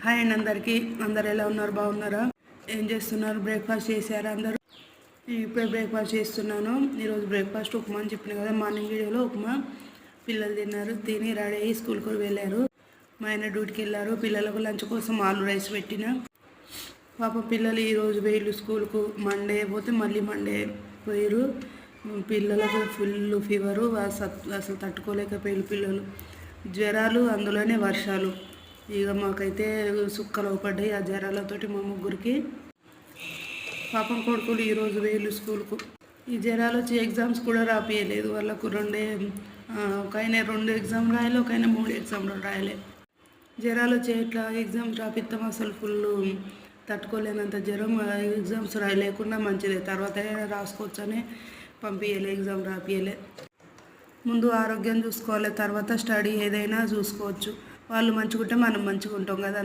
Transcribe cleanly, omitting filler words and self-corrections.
Hi అండి అందరికీ. అందరు ఎలా ఉన్నారు? బాగున్నారా? ఏం చేస్తున్నారు? బ్రేక్ఫాస్ట్ చేశారా అందరూ? ఇప్పుడే బ్రేక్ఫాస్ట్ చేస్తున్నాను. ఈరోజు బ్రేక్ఫాస్ట్ ఉప్మా అని చెప్పిన కదా, మార్నింగ్ వీడియోలో ఉప్మా. పిల్లలు తిన్నారు, తిని రెడీ అయ్యి స్కూల్కి వెళ్ళారు. మా ఆయన డ్యూటీకి వెళ్ళారు. పిల్లలకు లంచ్ కోసం ఆలు రైస్ పెట్టిన. పాప పిల్లలు ఈరోజు వేళ్ళు స్కూల్కు. మండే పోతే మళ్ళీ మండే పోయారు. పిల్లలకు ఫుల్ ఫీవరు, అసలు తట్టుకోలేకపోయారు పిల్లలు. జ్వరాలు, అందులోనే వర్షాలు. ఇక మాకైతే సుక్కలు పడ్డాయి ఆ జ్వరాలతోటి మా ముగ్గురికి. పాపం కొడుకులు ఈరోజు వేళ్ళు స్కూల్కు. ఈ జ్వరాలు వచ్చి ఎగ్జామ్స్ కూడా రాపియలేదు వాళ్ళకు. ఒక ఆయన 2 ఎగ్జామ్ రాయాలి, ఒక ఆయన 3 ఎగ్జామ్లు రాయాలి. జ్వరాలు వచ్చి ఎట్లా ఎగ్జామ్స్ రాపిస్తాం? అసలు ఫుల్ తట్టుకోలేనంత జ్వరం. ఎగ్జామ్స్ రాయలేకుండా మంచిదే, తర్వాత రాసుకోవచ్చని పంపించలే, ఎగ్జామ్ రాపియలే. ముందు ఆరోగ్యం చూసుకోవాలి, తర్వాత స్టడీ ఏదైనా చూసుకోవచ్చు. వాళ్ళు మంచిగా ఉంటే మనం మంచిగా ఉంటాం కదా.